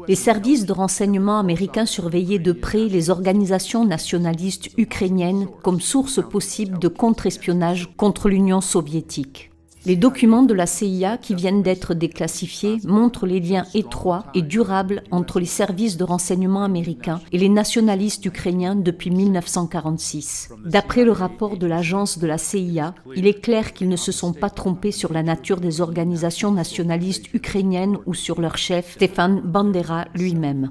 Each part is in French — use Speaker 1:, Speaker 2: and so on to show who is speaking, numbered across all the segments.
Speaker 1: Les services de renseignement américains surveillaient de près les organisations nationalistes ukrainiennes comme source possible de contre-espionnage contre l'Union soviétique. Les documents de la CIA qui viennent d'être déclassifiés montrent les liens étroits et durables entre les services de renseignement américains et les nationalistes ukrainiens depuis 1946. D'après le rapport de l'agence de la CIA, il est clair qu'ils ne se sont pas trompés sur la nature des organisations nationalistes ukrainiennes ou sur leur chef, Stefan Bandera lui-même.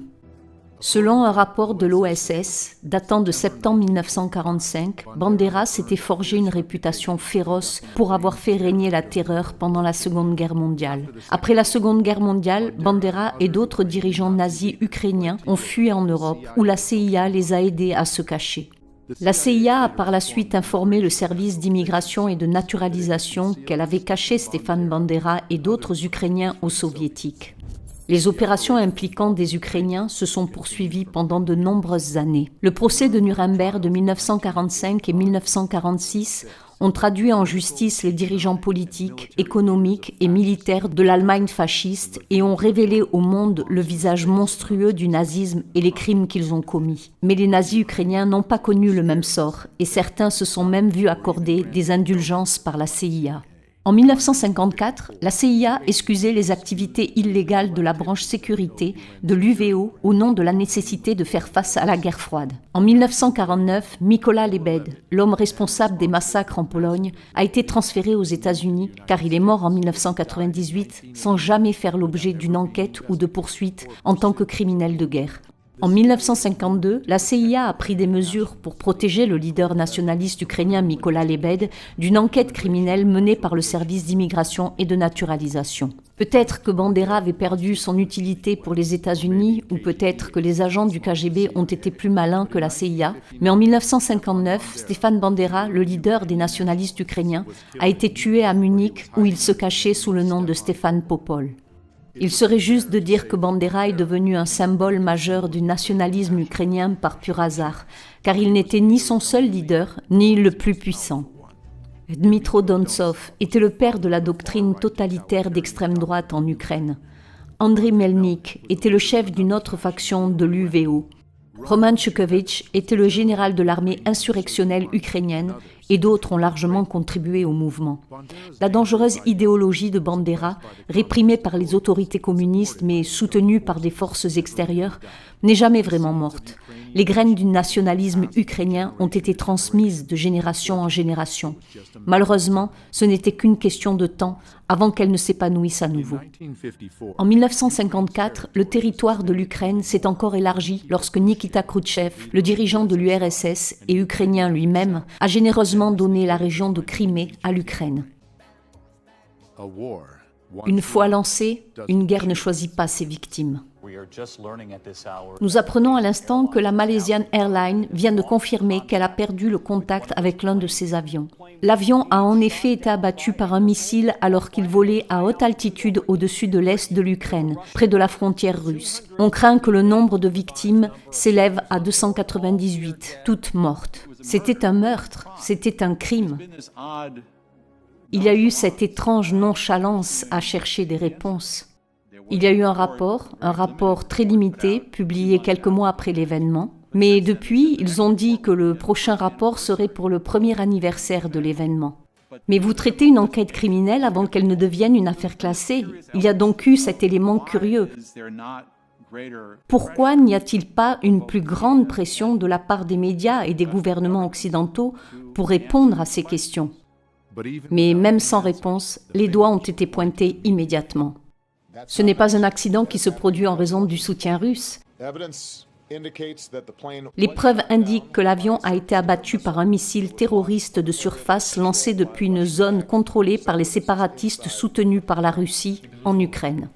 Speaker 1: Selon un rapport de l'OSS, datant de septembre 1945, Bandera s'était forgé une réputation féroce pour avoir fait régner la terreur pendant la Seconde Guerre mondiale. Après la Seconde Guerre mondiale, Bandera et d'autres dirigeants nazis ukrainiens ont fui en Europe, où la CIA les a aidés à se cacher. La CIA a par la suite informé le service d'immigration et de naturalisation qu'elle avait caché Stefan Bandera et d'autres Ukrainiens aux soviétiques. Les opérations impliquant des Ukrainiens se sont poursuivies pendant de nombreuses années. Le procès de Nuremberg de 1945 et 1946 ont traduit en justice les dirigeants politiques, économiques et militaires de l'Allemagne fasciste et ont révélé au monde le visage monstrueux du nazisme et les crimes qu'ils ont commis. Mais les nazis ukrainiens n'ont pas connu le même sort et certains se sont même vus accorder des indulgences par la CIA. En 1954, la CIA excusait les activités illégales de la branche sécurité de l'UVO au nom de la nécessité de faire face à la guerre froide. En 1949, Mykola Lebed, l'homme responsable des massacres en Pologne, a été transféré aux États-Unis car il est mort en 1998 sans jamais faire l'objet d'une enquête ou de poursuite en tant que criminel de guerre. En 1952, la CIA a pris des mesures pour protéger le leader nationaliste ukrainien Mykola Lebed d'une enquête criminelle menée par le service d'immigration et de naturalisation. Peut-être que Bandera avait perdu son utilité pour les États-Unis ou peut-être que les agents du KGB ont été plus malins que la CIA, mais en 1959, Stefan Bandera, le leader des nationalistes ukrainiens, a été tué à Munich où il se cachait sous le nom de Stefan Popol. Il serait juste de dire que Bandera est devenu un symbole majeur du nationalisme ukrainien par pur hasard, car il n'était ni son seul leader, ni le plus puissant. Dmytro Dontsov était le père de la doctrine totalitaire d'extrême droite en Ukraine. Andriy Melnik était le chef d'une autre faction de l'UVO. Roman Shukevich était le général de l'armée insurrectionnelle ukrainienne et d'autres ont largement contribué au mouvement. La dangereuse idéologie de Bandera, réprimée par les autorités communistes mais soutenue par des forces extérieures, n'est jamais vraiment morte. Les graines du nationalisme ukrainien ont été transmises de génération en génération. Malheureusement, ce n'était qu'une question de temps avant qu'elles ne s'épanouissent à nouveau. En 1954, le territoire de l'Ukraine s'est encore élargi lorsque Nikita Khrouchtchev, le dirigeant de l'URSS et ukrainien lui-même, a généreusement donné la région de Crimée à l'Ukraine. Une fois lancée, une guerre ne choisit pas ses victimes. Nous apprenons à l'instant que la Malaysian Airlines vient de confirmer qu'elle a perdu le contact avec l'un de ses avions. L'avion a en effet été abattu par un missile alors qu'il volait à haute altitude au-dessus de l'est de l'Ukraine, près de la frontière russe. On craint que le nombre de victimes s'élève à 298, toutes mortes. C'était un meurtre, c'était un crime. Il y a eu cette étrange nonchalance à chercher des réponses. Il y a eu un rapport très limité, publié quelques mois après l'événement. Mais depuis, ils ont dit que le prochain rapport serait pour le premier anniversaire de l'événement. Mais vous traitez une enquête criminelle avant qu'elle ne devienne une affaire classée. Il y a donc eu cet élément curieux. Pourquoi n'y a-t-il pas une plus grande pression de la part des médias et des gouvernements occidentaux pour répondre à ces questions ? Mais même sans réponse, les doigts ont été pointés immédiatement. Ce n'est pas un accident qui se produit en raison du soutien russe. Les preuves indiquent que l'avion a été abattu par un missile terroriste de surface lancé depuis une zone contrôlée par les séparatistes soutenus par la Russie en Ukraine.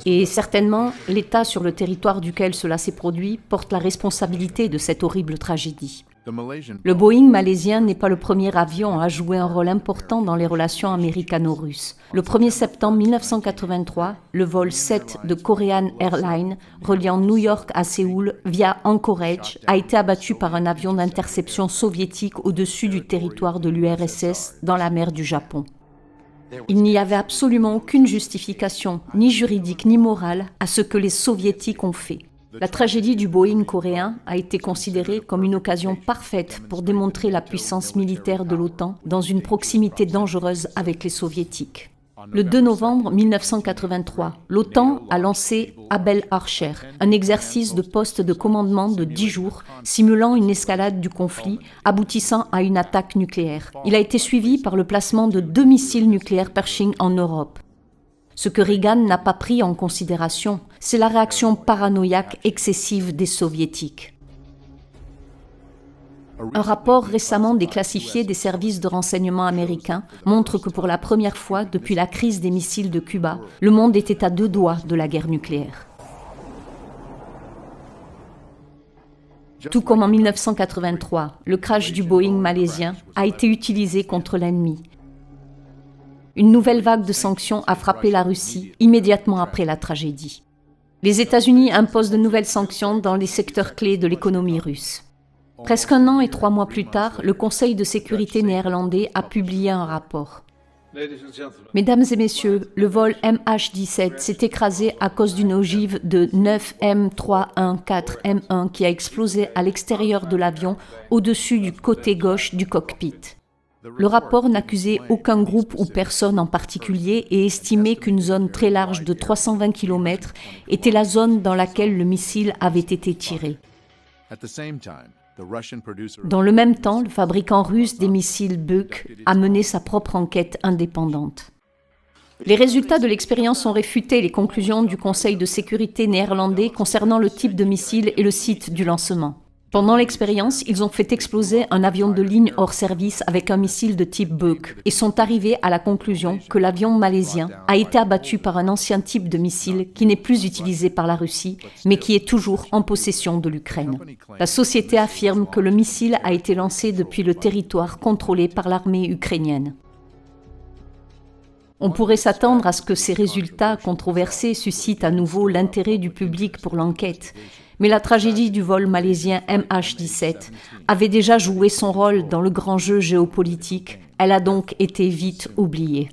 Speaker 1: Et certainement, l'État sur le territoire duquel cela s'est produit porte la responsabilité de cette horrible tragédie. Le Boeing malaisien n'est pas le premier avion à jouer un rôle important dans les relations américano-russes. Le 1er septembre 1983, le vol 7 de Korean Airlines, reliant New York à Séoul via Anchorage, a été abattu par un avion d'interception soviétique au-dessus du territoire de l'URSS dans la mer du Japon. Il n'y avait absolument aucune justification, ni juridique ni morale, à ce que les Soviétiques ont fait. La tragédie du Boeing coréen a été considérée comme une occasion parfaite pour démontrer la puissance militaire de l'OTAN dans une proximité dangereuse avec les Soviétiques. Le 2 novembre 1983, l'OTAN a lancé Abel Archer, un exercice de poste de commandement de 10 jours, simulant une escalade du conflit, aboutissant à une attaque nucléaire. Il a été suivi par le placement de 2 missiles nucléaires Pershing en Europe. Ce que Reagan n'a pas pris en considération, c'est la réaction paranoïaque excessive des Soviétiques. Un rapport récemment déclassifié des services de renseignement américains montre que pour la première fois depuis la crise des missiles de Cuba, le monde était à 2 doigts de la guerre nucléaire. Tout comme en 1983, le crash du Boeing malaisien a été utilisé contre l'ennemi. Une nouvelle vague de sanctions a frappé la Russie immédiatement après la tragédie. Les États-Unis imposent de nouvelles sanctions dans les secteurs clés de l'économie russe. Presque 1 an et 3 mois plus tard, le Conseil de sécurité néerlandais a publié un rapport. Mesdames et messieurs, le vol MH17 s'est écrasé à cause d'une ogive de 9M314M1 qui a explosé à l'extérieur de l'avion au-dessus du côté gauche du cockpit. Le rapport n'accusait aucun groupe ou personne en particulier et estimait qu'une zone très large de 320 km était la zone dans laquelle le missile avait été tiré. Dans le même temps, le fabricant russe des missiles Buk a mené sa propre enquête indépendante. Les résultats de l'expérience ont réfuté les conclusions du Conseil de sécurité néerlandais concernant le type de missile et le site du lancement. Pendant l'expérience, ils ont fait exploser un avion de ligne hors service avec un missile de type Buk et sont arrivés à la conclusion que l'avion malaisien a été abattu par un ancien type de missile qui n'est plus utilisé par la Russie, mais qui est toujours en possession de l'Ukraine. La société affirme que le missile a été lancé depuis le territoire contrôlé par l'armée ukrainienne. On pourrait s'attendre à ce que ces résultats controversés suscitent à nouveau l'intérêt du public pour l'enquête. Mais la tragédie du vol malaisien MH17 avait déjà joué son rôle dans le grand jeu géopolitique. Elle a donc été vite oubliée.